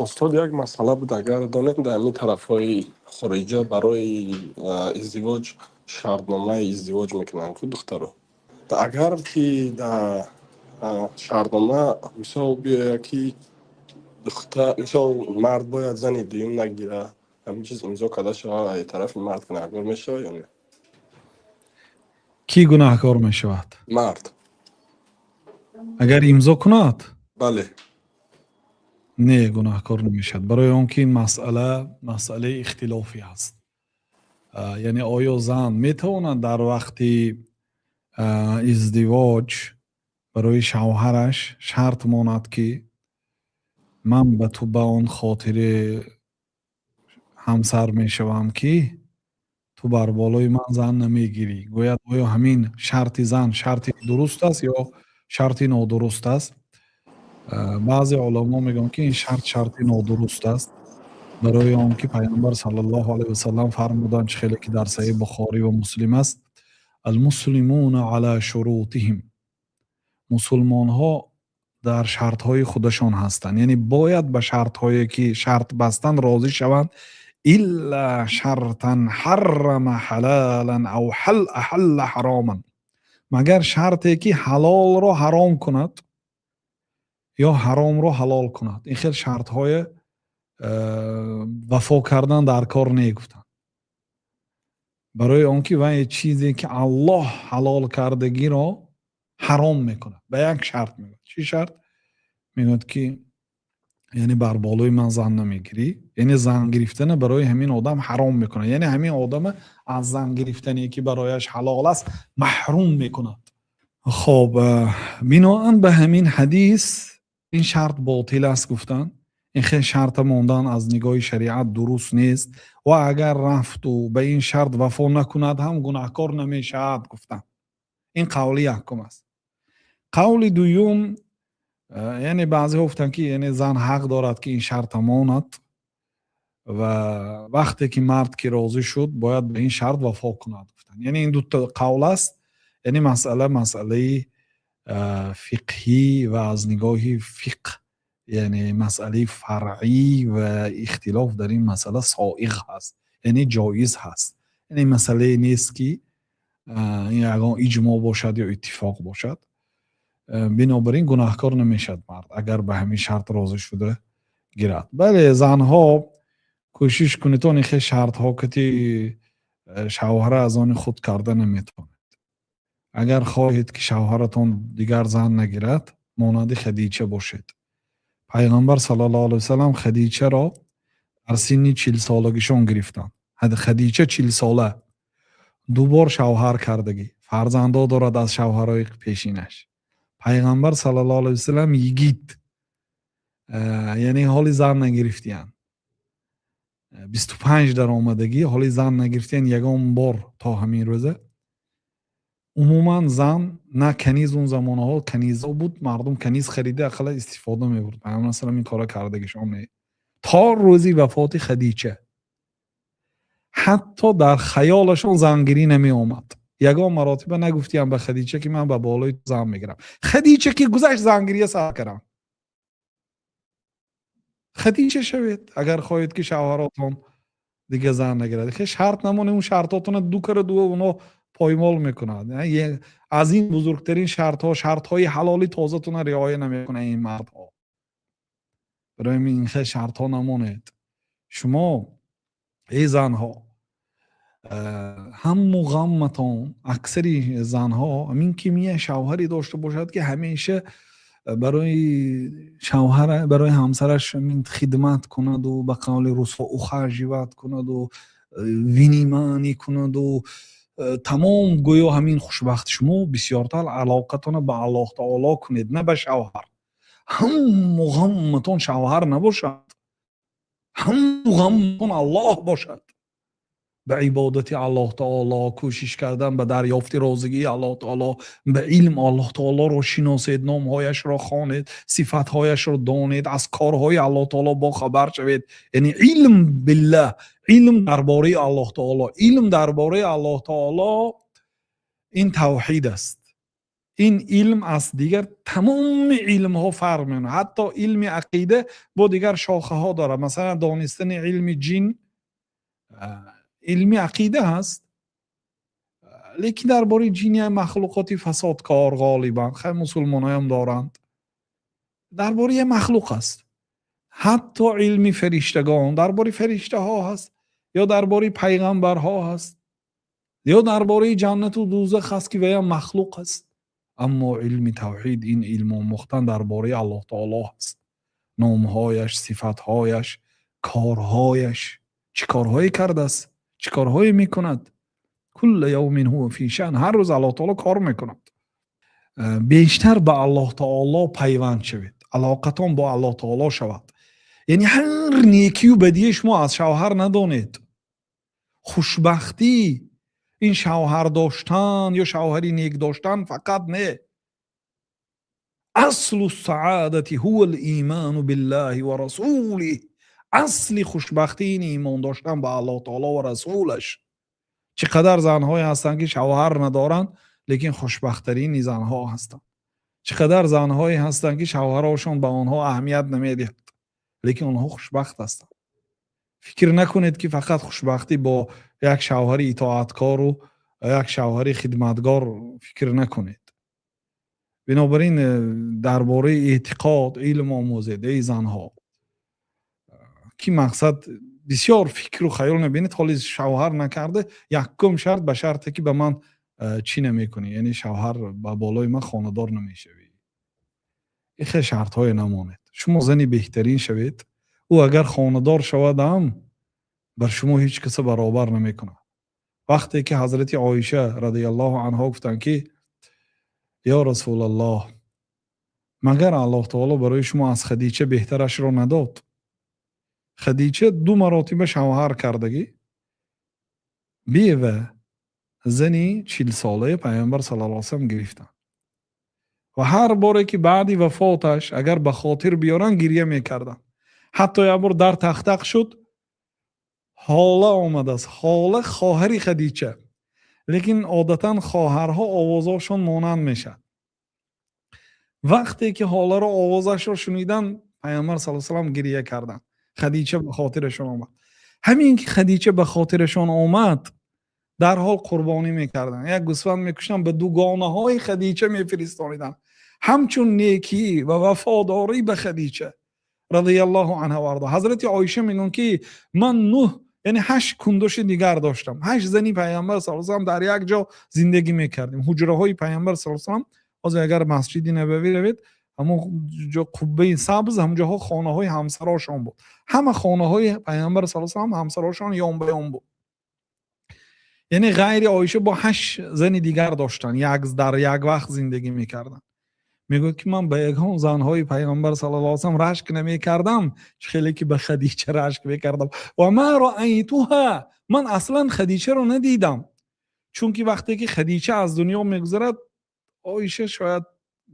استاد یک مسئله بود اگر دانید در این طرف های خارجه برای ازدواج شرطنامه ازدواج میکنن که دخترو اگر که در شرطنامه مثال بیاید که دختر مثال مرد باید زنی دیون نگیره همین چیز امضا کرده شود طرف مرد گناهکار میشه یا نه؟ کی گناهکار می شود؟ مرد. اگر امضا کند بله. نه گناهکار نمیشد، برای آن که این مسئله اختلافی است. یعنی آیا زن میتواند در وقتی ازدواج برای شوهرش شرط ماند که من به تو به آن خاطر همسر میشوم که تو بر بالای من زن نمیگیری؟ گوید آیا همین شرط زن شرط درست است یا شرط نادرست است؟ بعضی علما میگن که این شرط نادرست است، برای آنکه پیامبر صلی الله علیه و سلم فرمودند خیلی که در صحیح بخاری و مسلم است المسلمون علی شروطهم، مسلمان ها در شرط های خودشان هستند، یعنی باید به شرط هایی که شرط بستند راضی شوند، الا شرطا حرم حلالا او احل حراما، مگر شرطی که حلال را حرام کند یا حرام را حلال کند. این خیلی شرط های وفا کردن در کار نگفتن، برای آنکه و چیزی که الله حلال کردگی را حرام میکنه به یک شرط میگه. چی شرط؟ میگه که یعنی بر بالای من زن نمیگیری، یعنی زن گرفتن برای همین آدم حرام میکنه، یعنی همین آدم از زن گرفتنی که برایش حلال است محروم میکنه. خب بناهن به همین حدیث این شرط باطل است گفتن، این خیلی شرط ماندن از نگاه شریعت درست نیست و اگر رفت و به این شرط وفا نکند هم گناهکار نمیشود گفتن. این قولی یکم است. قول دوم، یعنی بعضی گفتن که یعنی زن حق دارد که این شرط ماند و وقتی که مرد که راضی شد باید به این شرط وفا کند گفتن. یعنی این دو تا قول است، یعنی مسئله فقهی و از نگاه فقه، یعنی مسئله فرعی و اختلاف در این مسئله سائغ هست، یعنی جایز هست، یعنی مسئله نیست که این یگان اجماع باشد یا اتفاق باشد. بنابراین گناهکار نمیشد مرد اگر به همین شرط راضی شده گیرد. بله زنها کوشش کنید تا خیلی شرط ها که شوهر از آن خود کرده نمیتواند. اگر خواهید که شوهرتان دیگر زن نگیرد مانند خدیجه باشید. پیغمبر صلی الله علیه و سلم خدیجه را در سن 40 سالگیشون گرفتند. خدیجه 40 ساله، دوبار شوهر کردگی، فرزندا دارد از شوهرای پیشینش. پیغمبر صلی الله علیه و سلم یگید، یعنی حالی زن نگرفتیان، 25 در آمدگی حالی زن نگرفتیان یگان بار تا همین روزه. عموما زن نه کنیز، اون زمانه ها کنیزا بود، مردم کنیز خریده اقل استفاده می‌برد. پیامبر مثلا این کارا کردگیشون نه تا روزی وفات خدیجه. حتی در خیالشون زنگیری نمی آمد. یگان مراتبه نگفتیم به خدیجه که من به بالای زن میگیرم. خدیجه که گذشت زنگیری سر کردم. خدیجه شوید اگر خواهید که شوهراتون دیگه زن نگیرد. که شرط نمونه اون شرطاتون دو کر دو اونو پایمال میکنند. از این بزرگترین شرط های حلالی تازه‌تون رعایت نمیکنه این مردها. برای این خیلی شرط ها نمونید. شما ای زنها هم غمتون، اکثری زنها همین کیمیه شوهری داشته باشد که همیشه برای شوهر برای همسرش خدمت کند و به قول رسوا او خرجیت کند و وینیمانی کند و تمام گویا همین خوشبخت. شما بسیارتر علاقتون به الله تعالی کنید نه به شوهر. هم غمتون شوهر نباشد، هم غمتون الله باشد. به عبادت الله تعالی کوشش کردن، به دریافت رازگی الله تعالی، به علم الله تعالی رو شناسید، نامهایش را خوانید، صفاتهایش را دانید، از کارهای الله تعالی با خبر شوید. یعنی علم بالله، علم درباره الله تعالی. علم درباره الله تعالی این توحید است. این علم از دیگر تمام علم ها فرق میکنه. حتی علم عقیده با دیگر شاخه ها داره. مثلا دانستن علم جن علم عقیده هست، لیکن درباره جن مخلوقاتی فسادکار غالبا خیلی مسلمان هم دارند، درباره مخلوق است. حتی علم فرشتگان درباره فرشته ها هست، یا درباره پیغمبر ها هست، یا درباره جنت و دوزخ هست که ویا مخلوق است. اما علم توحید، این علم آموختن درباره الله تعالی است، نامهایش، صفاتهایش، کارهایش، چه کارهایی کرده است، چه کارهایی میکند. کل یوم هو فی شأن، هر روز الله تعالی کار میکند. بیشتر به الله تعالی پیوند شوید، علاقتان با الله تعالی شود. یعنی هر نیکی و بدی شما از شوهر ندانید. خوشبختی این شوهر داشتن یا شوهری نیک داشتن فقط نه. اصل السعادت هو الایمان بالله و رسوله. اصل خوشبختی این ایمان داشتن به الله تعالی و رسولش. چقدر زنهایی هستن که شوهر ندارن لیکن خوشبختترین زنها هستن. چقدر زنهایی هستن که شوهرشون به آنها اهمیت نمیدهد لیکن آنها خوشبخت هستن. فکر نکنید که فقط خوشبختی با یک شوهر اطاعتکار و یک شوهر خدمتگار فکر نکنید. بنابراین درباره اعتقاد علم آموزید ای زنها که مقصد بسیار فکر و خیال نبینید. حالی شوهر نکرده یکم شرط به شرطی که به من چی نمیکنی، یعنی شوهر به بالای من خاندار نمیشوی. این خیلی شرط های نمانید. شما زنی بهترین شوید، او اگر خاندار شود هم بر شما هیچ کس برابر نمیکنه. وقتی که حضرت عایشه رضی الله عنها گفتن که یا رسول الله مگر الله تعالی برای شما از خدیجه بهترش را نداد؟ خدیجه 2 مراتبه شوهر کردگی، بیوه زنی 40 ساله پیامبر صلی الله علیه و سلم گرفتن و هر باره که بعدی وفاتش اگر به خاطر بیارن گریه میکردن. حتی یه بار در تختق شد، حاله آمده است، حاله خواهری خدیجه، لیکن عادتا خواهرها آوازاشون مانند میشه. وقتی که حاله رو آوازش رو شنیدن پیامبر صلی الله علیه و سلم گریه کردن. خدیجه به خاطرشون آمد. همین که خدیجه به خاطرشون آمد در حال قربانی میکردن، یک گوسفند میکشتن به 2 گانه های خدیجه میفرستانیدن، همچون نیکی و وفاداری به خدیجه رضی الله عنها و ارضا. حضرت عایشه میگن که من 9 یعنی 8 کندوش دیگر داشتم. 8 زنی پیامبر صلی الله علیه و سلم در یک جا زندگی میکردیم. حجره های پیامبر صلی الله علیه و سلم، از اگر مسجد نبوی روید همون جا قبه سبز همونجاها خانه های همسراشون بود. همه خانه های پیامبر صلی الله علیه و سلم همسراشون یان به یان بود. یعنی غیر عایشه با 8 زن دیگر داشتن، در یک وقت زندگی میکردن. میگه که من به یگان زنهای پیامبر صلی الله علیه و سلم رشک نمیکردم، خیلی که به خدیجه رشک میکردم. و ما رأیتها، من اصلا خدیجه رو ندیدم، چون که وقتی که خدیجه از دنیا میگذرد عایشه شاید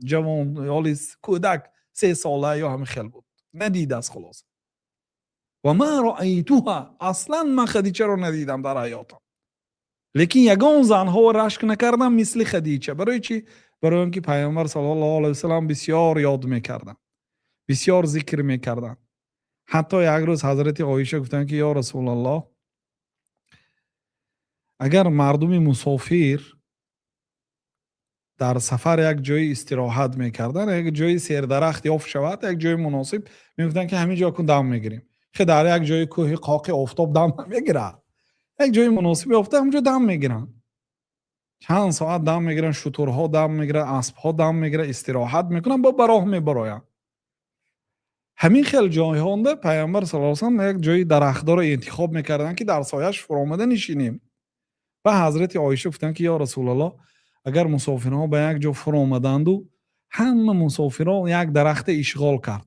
جوان یا کودک 3 ساله یا همین خیل بود، ندیده است. خلاص و ما رأیتها، اصلا من خدیجه رو ندیدم در حیاتم، لیکن یگان زنها رشک نکردم مثل خدیجه. برای چی؟ برای اینکه پیامبر صلی الله علیه و سلم بسیار یاد میکردن، بسیار ذکر میکردن. حتی یک روز حضرت عایشه گفتن که یا رسول الله اگر مردم مسافر در سفر یک جای استراحت میکردن، یک جای سیر درخت یافت شود، یک جای مناسب، میگفتن که همین جا کن دم میگیریم. خیلی در یک جای کوه قاق آفتاب دم نمیگیره، یک جای مناسبی افتاد اونجا دم میگیرن. چند ساعت دم میگیرن، شترها دم میگیرن، اسبها دم میگیرن، استراحت میکنن، با براه میبراین. همین خیلی جای هونده پیامبر صلی الله علیه و سلم یک جای درختدار انتخاب میکردن که در سایش فرامده نشینیم. و حضرت عایشه گفتن که یا رسول الله اگر مسافرها به یک جا فرامدند و همه مسافرها یک درخت اشغال کرد،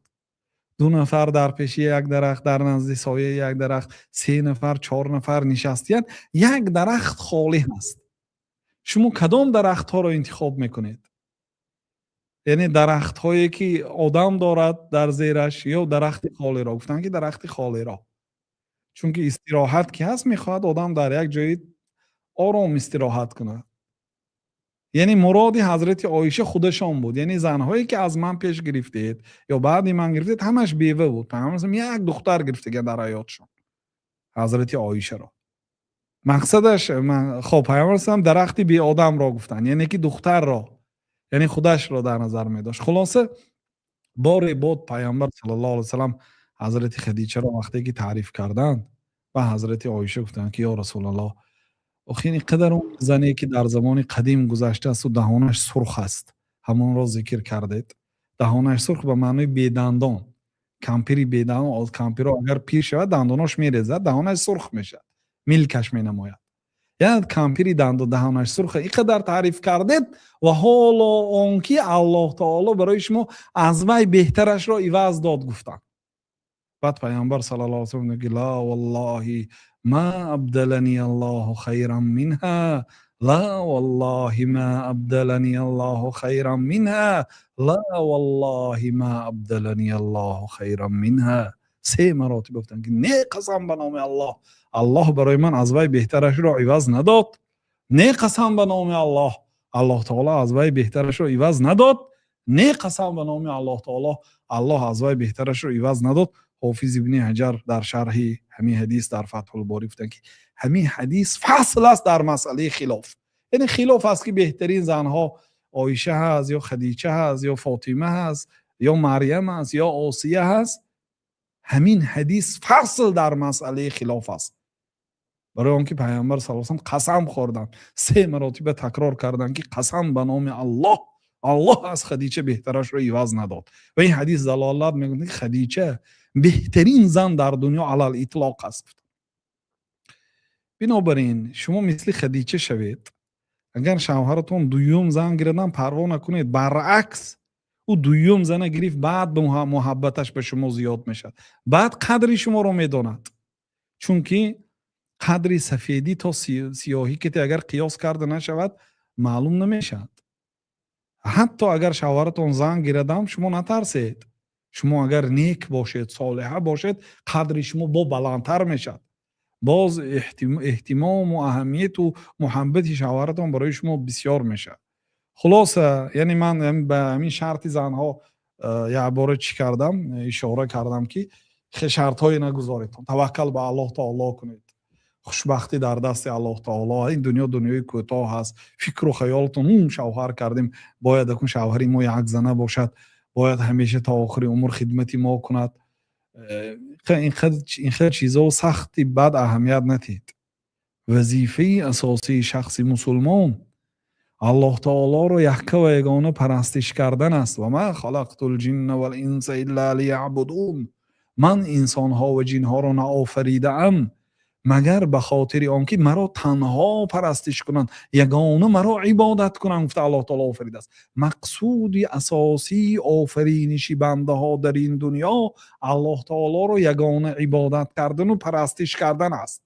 2 نفر در پیشی یک درخت، در نزد سایه یک درخت، 3 نفر 4 نفر نشستین، یک درخت خالی هست، شما کدام درخت ها رو انتخاب میکنید؟ یعنی درخت هایی که آدم دارد در زیرش یا درخت خالی را؟ گفتن که درخت خالی را، چون که استراحت که هست میخواد آدم در یک جای آرام استراحت کنه. یعنی مرادی حضرت عایشه خودشان بود. یعنی زنهایی که از من پیش گرفتید یا بعدی من گرفتید همش بیوه بود. پیامبر مثلا یک دختر گرفته که در حیاتشون حضرت عایشه را. مقصدش خب پیامبر درختی بی آدم را گفتن، یعنی که دختر را، یعنی خودش را در نظر می داشت. خلاصه بار بود پیامبر صلی الله علیه و سلم حضرت خدیجه را وقتی که تعریف کردند و حضرت عایشه گفتند که یا رسول الله، آخه این قدر اون زنی که در زمان قدیم گذشته است و دهانش سرخ است، همون را ذکر کردید. دهانش سرخ به معنی بیدندان، کمپیری بیدندان، از کمپیر اگر پیر شود دنداناش میریزد، دهانش سرخ میشد، میلکش مینماید. یعنی کمپیری دهانش سرخ این قدر تعریف کردید و حالا آنکه الله تعالی برای شما از وی بهترش را عوض داد گفتند. بعد پیامبر صلی الله علیه و سلم میگه لا والله ما ابدلنی الله خیرا منها، لا والله ما ابدلنی الله خیرا منها، لا والله ما ابدلنی الله خیرا منها. 3 مراتب گفتن که نه قسم به نام الله، الله برای من از وی بهترش را عوض نداد. نه قسم به نام الله، الله تعالی از وی بهترش را عوض نداد. نه قسم به نام الله تعالی، الله از وی بهترش را عوض نداد. حافظ ابن حجر در شرح همین حدیث در فتح الباری گفتن که همین حدیث فصل است در مسئله خلاف. یعنی خلاف است که بهترین زنها عایشه هست یا خدیجه هست یا فاطمه هست یا مریم هست یا آسیه هست. همین حدیث فصل در مسئله خلاف است. برای آنکه پیامبر صلی الله علیه و قسم خوردن، 3 مراتب تکرار کردن که قسم به نام الله، الله از خدیجه بهترش را عوض نداد. و این حدیث دلالت میکنه که خدیجه بهترین زن در دنیا علی الاطلاق است. بنابراین شما مثل خدیجه شوید. اگر شوهرتون دویم زن گرفتن پروا نکنید، برعکس او دویم زن گرفت بعد به محبتش به شما زیاد میشد، بعد قدری شما رو میداند. چون که قدر سفیدی تا سیاهی که اگر قیاس کرده نشود معلوم نمیشد. حتی اگر شوهرتون زن گرفتن شما نترسید، شما اگر نیک باشید، صالحه باشید، قدر شما با بلندتر میشد. باز اهتمام و اهمیت و محبت شوهرتون برای شما بسیار میشه. خلاصه یعنی من به همین شرط زنها یه بار چی کردم، اشاره کردم که شرط های نگذارید، توکل به الله تعالی کنید. خوشبختی در دست الله تعالی. این دنیا دنیای کوتاه هست. فکر و خیالتون شوهر کردیم باید اون شوهری ما یک زنه باشد، باید همیشه تا آخر عمر خدمتی ما کند. این خیلی چیزا سختی بد اهمیت ندید. وظیفه اساسی شخص مسلمان الله تعالی رو یکه و یگانه پرستش کردن است. و ما خلقت الجن والانس الا لیعبدون، من انسان ها و جن ها رو نآفریده ام مگر به خاطر آنکه مرا تنها پرستش کنند، یگانه مرا عبادت کنند. گفته الله تعالی آفریده است. مقصود اساسی آفرینشی بنده ها در این دنیا الله تعالی رو یگانه عبادت کردن و پرستش کردن است.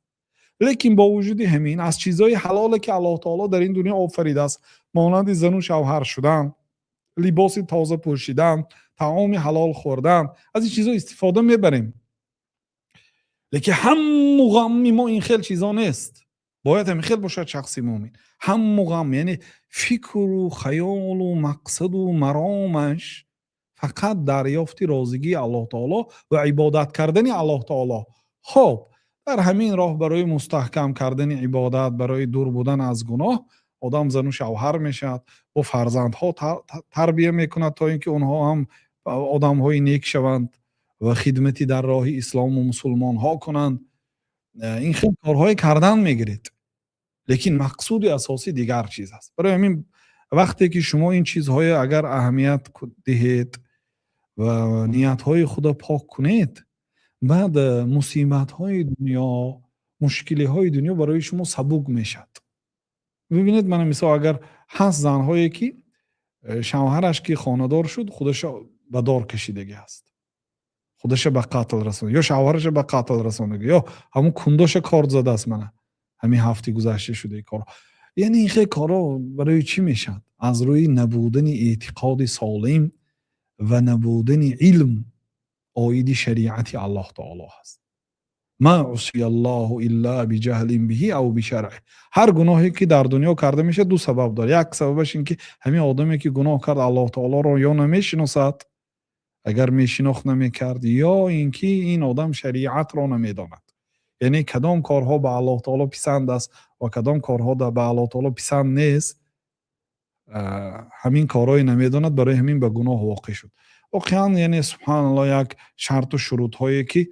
لیکن با وجود همین از چیزهای حلاله که الله تعالی در این دنیا آفریده است، مانند زن و شوهر شدن، لباس تازه پوشیدن، طعام حلال خوردن، از این چیزها استفاده میبریم. لیکن هم غم ما این خیلی چیزا نیست. باید همین خیلی باشد شخصی مومن. هم غم یعنی فکر و خیال و مقصد و مرامش فقط دریافت رازگی الله تعالی و عبادت کردن الله تعالی. خب در همین راه برای مستحکم کردن عبادت، برای دور بودن از گناه، آدم زن و شوهر میشد و فرزندها تربیه میکند تا اینکه اونها هم آدم های نیک شوند و خدمتی در راه اسلام و مسلمان ها کنند. این خیلی کارهای کردن میگیرید، لیکن مقصود اساسی دیگر چیز است. برای همین وقتی که شما این چیزهای اگر اهمیت دهید و نیت های خدا پاک کنید، بعد مصیبت های دنیا، مشکلی های دنیا برای شما سبک میشد. ببینید من مثلا اگر هست زنهایی که شوهرش که خانه‌دار شد خودش به دار کشیدگی است، خودش به قتل رسوند، یا شوهرش به قتل رسوندگی، یا همون کندوش کار زده است. من همین هفته گذشته شده این کار. یعنی این خیلی کارا برای چی میشد؟ از روی نبودن اعتقاد سالم و نبودن علم آیید شریعت الله تعالی هست. ما عصی الله الا بجهل به او بشرعه. هر گناهی که در دنیا کرده میشه دو سبب داره. یک سببش این که همین آدمی که گناه کرد الله تعالی رو یا نمیشناسد اگر میشناخت نمیکرد، یا اینکه این آدم شریعت رو نمیداند. یعنی کدام کارها به الله تعالی پسند است و کدام کارها به الله تعالی پسند نیست، همین کارهای نمیداند، برای همین به گناه واقع شد. واقعا یعنی سبحان الله یک شرط و شروط هایی که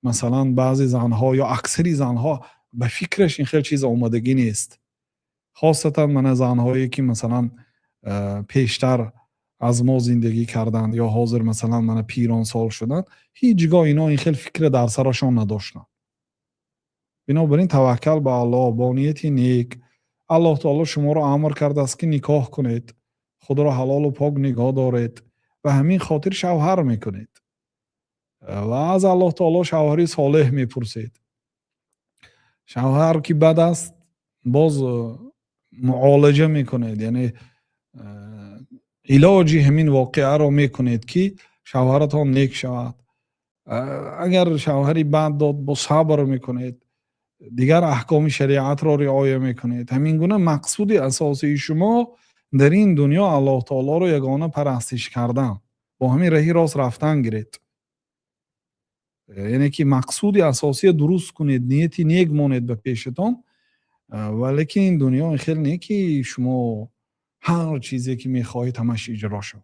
مثلا بعضی زنها یا اکثری زنها به فکرش این خیلی چیز آمادگی نیست. خاصتا من زنهایی که مثلا پیشتر از ما زندگی کردند یا حاضر مثلا من پیران سال شدند، هیچگاه اینا این خیلی فکر در سرشان نداشتن. بنابراین توکل به الله با نیت نیک. الله تعالی شما را امر کرده است که نکاح کنید، خود را حلال و پاک نگاه دارید و همین خاطر شوهر میکنید و از الله تعالی شوهری صالح میپرسید. شوهر که بد است باز معالجه میکنید، یعنی علاجی همین واقعه را میکنید که شوهرتان نیک شود. اگر شوهری بد داد با صبر میکنید، دیگر احکام شریعت را رعایت میکنید. همین گونه مقصود اساسی شما در این دنیا الله تعالی رو یگانه پرستش کردن، با همین راهی راست رفتن گیرید. یعنی که مقصود اساسی درست کنید، نیتی نیک مونید به پیشتان. ولیکن این دنیا خیلی نیه که شما هر چیزی که میخواهید همش اجرا شود.